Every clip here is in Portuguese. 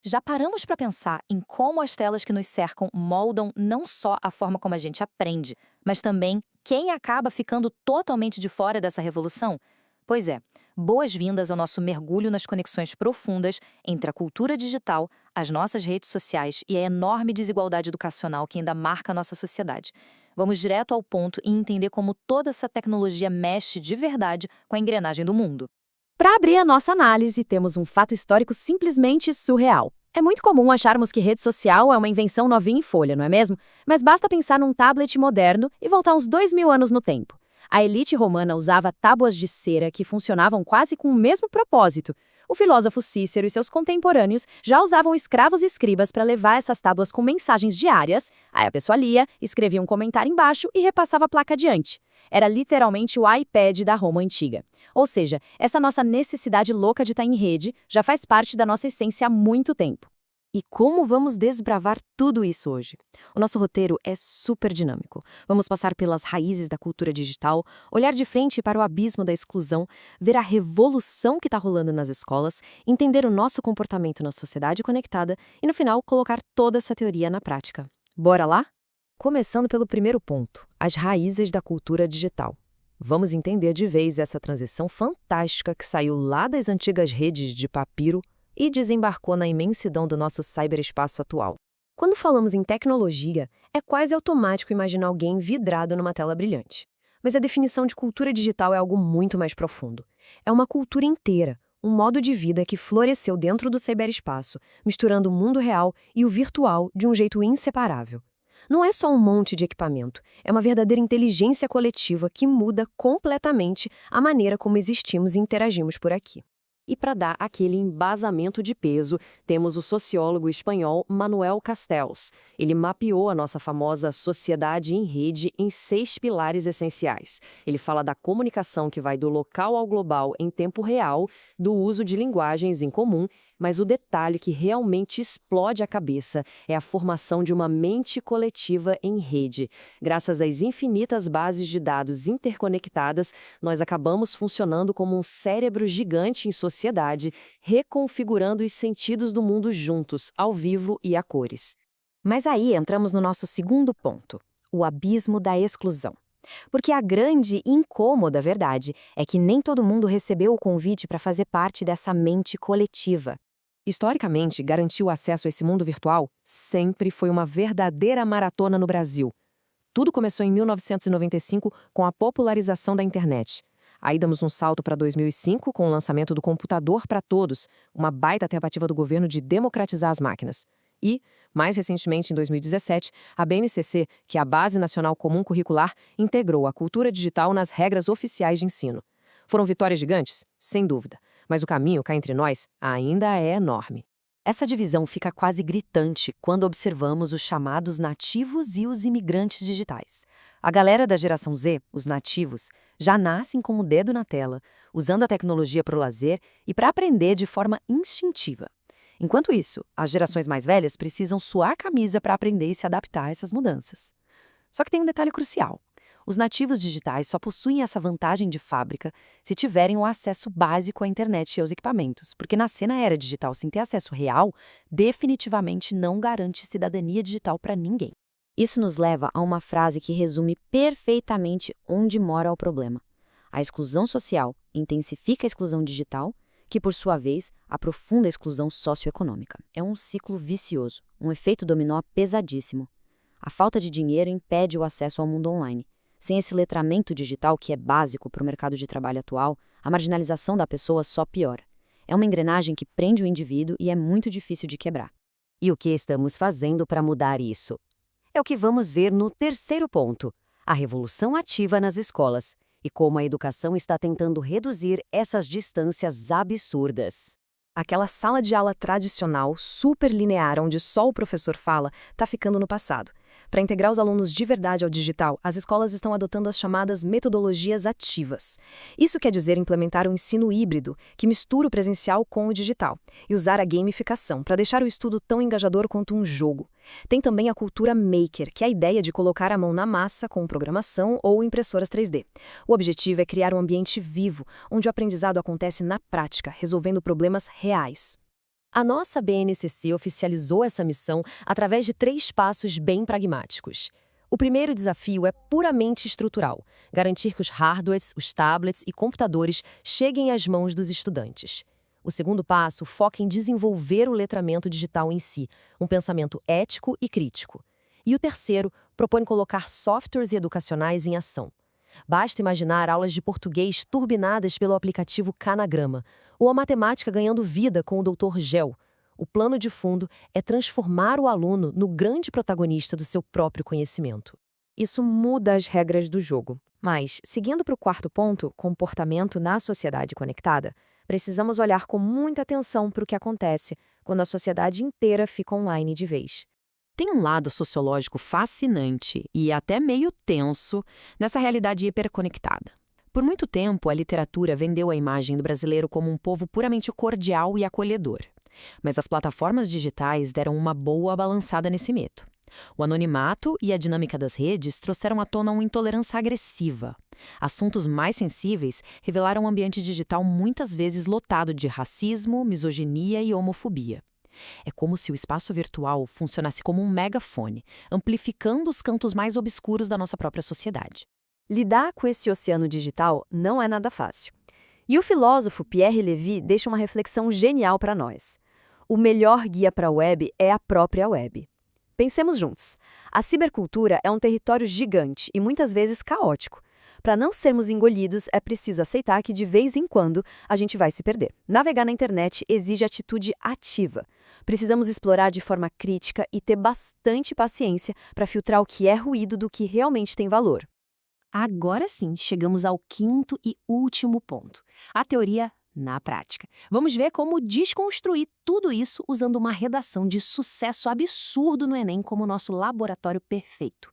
Já paramos para pensar em como as telas que nos cercam moldam não só a forma como a gente aprende, mas também quem acaba ficando totalmente de fora dessa revolução? Pois é, boas-vindas ao nosso mergulho nas conexões profundas entre a cultura digital, as nossas redes sociais e a enorme desigualdade educacional que ainda marca a nossa sociedade. Vamos direto ao ponto e entender como toda essa tecnologia mexe de verdade com a engrenagem do mundo. Para abrir a nossa análise, temos um fato histórico simplesmente surreal. É muito comum acharmos que rede social é uma invenção novinha em folha, não é mesmo? Mas basta pensar num tablet moderno e voltar uns 2000 anos no tempo. A elite romana usava tábuas de cera que funcionavam quase com o mesmo propósito. O filósofo Cícero e seus contemporâneos já usavam escravos e escribas para levar essas tábuas com mensagens diárias. Aí a pessoa lia, escrevia um comentário embaixo e repassava a placa adiante. Era literalmente o iPad da Roma antiga. Ou seja, essa nossa necessidade louca de estar em rede já faz parte da nossa essência há muito tempo. E como vamos desbravar tudo isso hoje? O nosso roteiro é super dinâmico. Vamos passar pelas raízes da cultura digital, olhar de frente para o abismo da exclusão, ver a revolução que está rolando nas escolas, entender o nosso comportamento na sociedade conectada e, no final, colocar toda essa teoria na prática. Bora lá? Começando pelo primeiro ponto, as raízes da cultura digital. Vamos entender de vez essa transição fantástica que saiu lá das antigas redes de papiro e desembarcou na imensidão do nosso ciberespaço atual. Quando falamos em tecnologia, é quase automático imaginar alguém vidrado numa tela brilhante. Mas a definição de cultura digital é algo muito mais profundo. É uma cultura inteira, um modo de vida que floresceu dentro do ciberespaço, misturando o mundo real e o virtual de um jeito inseparável. Não é só um monte de equipamento, é uma verdadeira inteligência coletiva que muda completamente a maneira como existimos e interagimos por aqui. E para dar aquele embasamento de peso, temos o sociólogo espanhol Manuel Castells. Ele mapeou a nossa famosa sociedade em rede em 6 pilares essenciais. Ele fala da comunicação que vai do local ao global em tempo real, do uso de linguagens em comum, mas o detalhe que realmente explode a cabeça é a formação de uma mente coletiva em rede. Graças às infinitas bases de dados interconectadas, nós acabamos funcionando como um cérebro gigante em sociedade, reconfigurando os sentidos do mundo juntos, ao vivo e a cores. Mas aí entramos no nosso segundo ponto, o abismo da exclusão. Porque a grande e incômoda verdade é que nem todo mundo recebeu o convite para fazer parte dessa mente coletiva. Historicamente, garantir o acesso a esse mundo virtual sempre foi uma verdadeira maratona no Brasil. Tudo começou em 1995 com a popularização da internet. Aí damos um salto para 2005 com o lançamento do computador para todos, uma baita tentativa do governo de democratizar as máquinas. E, mais recentemente, em 2017, a BNCC, que é a Base Nacional Comum Curricular, integrou a cultura digital nas regras oficiais de ensino. Foram vitórias gigantes? Sem dúvida. Mas o caminho, cá entre nós, ainda é enorme. Essa divisão fica quase gritante quando observamos os chamados nativos e os imigrantes digitais. A galera da geração Z, os nativos, já nascem com o dedo na tela, usando a tecnologia para o lazer e para aprender de forma instintiva. Enquanto isso, as gerações mais velhas precisam suar a camisa para aprender e se adaptar a essas mudanças. Só que tem um detalhe crucial. Os nativos digitais só possuem essa vantagem de fábrica se tiverem o acesso básico à internet e aos equipamentos, porque nascer na era digital sem ter acesso real definitivamente não garante cidadania digital para ninguém. Isso nos leva a uma frase que resume perfeitamente onde mora o problema. A exclusão social intensifica a exclusão digital, que, por sua vez, aprofunda a exclusão socioeconômica. É um ciclo vicioso, um efeito dominó pesadíssimo. A falta de dinheiro impede o acesso ao mundo online. Sem esse letramento digital, que é básico para o mercado de trabalho atual, a marginalização da pessoa só piora. É uma engrenagem que prende o indivíduo e é muito difícil de quebrar. E o que estamos fazendo para mudar isso? É o que vamos ver no terceiro ponto, a revolução ativa nas escolas e como a educação está tentando reduzir essas distâncias absurdas. Aquela sala de aula tradicional, super linear, onde só o professor fala, está ficando no passado. Para integrar os alunos de verdade ao digital, as escolas estão adotando as chamadas metodologias ativas. Isso quer dizer implementar um ensino híbrido, que mistura o presencial com o digital, e usar a gamificação para deixar o estudo tão engajador quanto um jogo. Tem também a cultura maker, que é a ideia de colocar a mão na massa com programação ou impressoras 3D. O objetivo é criar um ambiente vivo, onde o aprendizado acontece na prática, resolvendo problemas reais. A nossa BNCC oficializou essa missão através de 3 passos bem pragmáticos. O primeiro desafio é puramente estrutural: garantir que os hardwares, os tablets e computadores cheguem às mãos dos estudantes. O segundo passo foca em desenvolver o letramento digital em si, um pensamento ético e crítico. E o terceiro propõe colocar softwares educacionais em ação. Basta imaginar aulas de português turbinadas pelo aplicativo Canagrama, ou a matemática ganhando vida com o Dr. Gel. O plano de fundo é transformar o aluno no grande protagonista do seu próprio conhecimento. Isso muda as regras do jogo. Mas, seguindo para o quarto ponto, comportamento na sociedade conectada, precisamos olhar com muita atenção para o que acontece quando a sociedade inteira fica online de vez. Tem um lado sociológico fascinante e até meio tenso nessa realidade hiperconectada. Por muito tempo, a literatura vendeu a imagem do brasileiro como um povo puramente cordial e acolhedor. Mas as plataformas digitais deram uma boa balançada nesse mito. O anonimato e a dinâmica das redes trouxeram à tona uma intolerância agressiva. Assuntos mais sensíveis revelaram um ambiente digital muitas vezes lotado de racismo, misoginia e homofobia. É como se o espaço virtual funcionasse como um megafone, amplificando os cantos mais obscuros da nossa própria sociedade. Lidar com esse oceano digital não é nada fácil. E o filósofo Pierre Levy deixa uma reflexão genial para nós. O melhor guia para a web é a própria web. Pensemos juntos. A cibercultura é um território gigante e muitas vezes caótico. Para não sermos engolidos, é preciso aceitar que de vez em quando a gente vai se perder. Navegar na internet exige atitude ativa. Precisamos explorar de forma crítica e ter bastante paciência para filtrar o que é ruído do que realmente tem valor. Agora sim, chegamos ao quinto e último ponto: a teoria na prática. Vamos ver como desconstruir tudo isso usando uma redação de sucesso absurdo no Enem como nosso laboratório perfeito.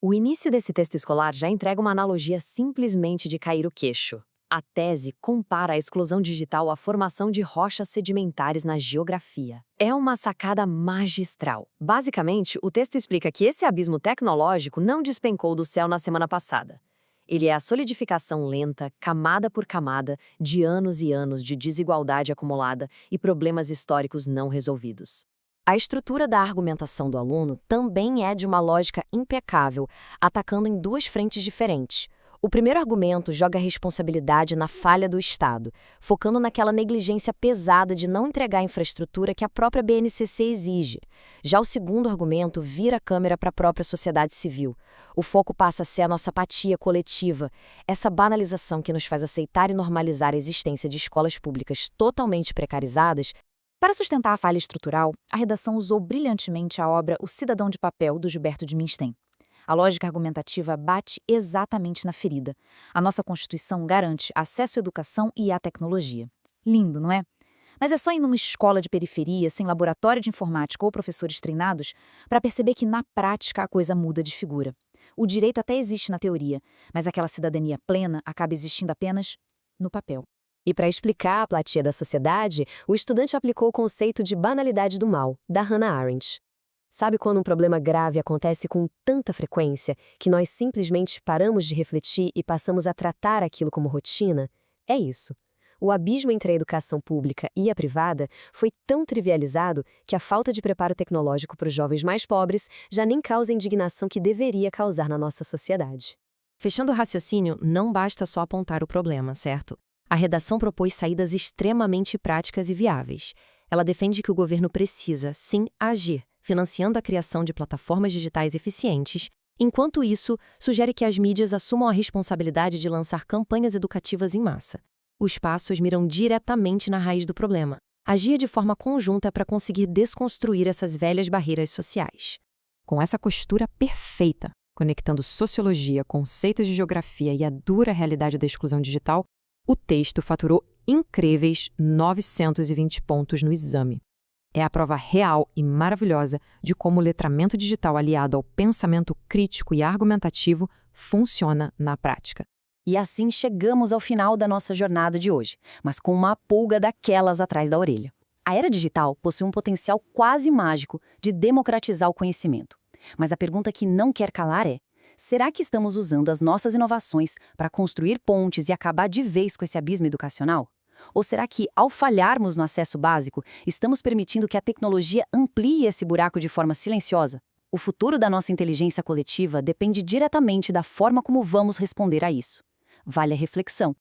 O início desse texto escolar já entrega uma analogia simplesmente de cair o queixo. A tese compara a exclusão digital à formação de rochas sedimentares na geografia. É uma sacada magistral. Basicamente, o texto explica que esse abismo tecnológico não despencou do céu na semana passada. Ele é a solidificação lenta, camada por camada, de anos e anos de desigualdade acumulada e problemas históricos não resolvidos. A estrutura da argumentação do aluno também é de uma lógica impecável, atacando em 2 frentes diferentes. O primeiro argumento joga a responsabilidade na falha do Estado, focando naquela negligência pesada de não entregar a infraestrutura que a própria BNCC exige. Já o segundo argumento vira a câmera para a própria sociedade civil. O foco passa a ser a nossa apatia coletiva, essa banalização que nos faz aceitar e normalizar a existência de escolas públicas totalmente precarizadas. Para sustentar a falha estrutural, a redação usou brilhantemente a obra O Cidadão de Papel, do Gilberto de Minstein. A lógica argumentativa bate exatamente na ferida. A nossa Constituição garante acesso à educação e à tecnologia. Lindo, não é? Mas é só ir numa escola de periferia, sem laboratório de informática ou professores treinados, para perceber que na prática a coisa muda de figura. O direito até existe na teoria, mas aquela cidadania plena acaba existindo apenas no papel. E para explicar a apatia da sociedade, o estudante aplicou o conceito de banalidade do mal, da Hannah Arendt. Sabe quando um problema grave acontece com tanta frequência que nós simplesmente paramos de refletir e passamos a tratar aquilo como rotina? É isso. O abismo entre a educação pública e a privada foi tão trivializado que a falta de preparo tecnológico para os jovens mais pobres já nem causa a indignação que deveria causar na nossa sociedade. Fechando o raciocínio, não basta só apontar o problema, certo? A redação propôs saídas extremamente práticas e viáveis. Ela defende que o governo precisa, sim, agir, financiando a criação de plataformas digitais eficientes. Enquanto isso, sugere que as mídias assumam a responsabilidade de lançar campanhas educativas em massa. Os passos miram diretamente na raiz do problema. Agir de forma conjunta para conseguir desconstruir essas velhas barreiras sociais. Com essa costura perfeita, conectando sociologia, conceitos de geografia e a dura realidade da exclusão digital, o texto faturou incríveis 920 pontos no exame. É a prova real e maravilhosa de como o letramento digital aliado ao pensamento crítico e argumentativo funciona na prática. E assim chegamos ao final da nossa jornada de hoje, mas com uma pulga daquelas atrás da orelha. A era digital possui um potencial quase mágico de democratizar o conhecimento. Mas a pergunta que não quer calar é: será que estamos usando as nossas inovações para construir pontes e acabar de vez com esse abismo educacional? Ou será que, ao falharmos no acesso básico, estamos permitindo que a tecnologia amplie esse buraco de forma silenciosa? O futuro da nossa inteligência coletiva depende diretamente da forma como vamos responder a isso. Vale a reflexão.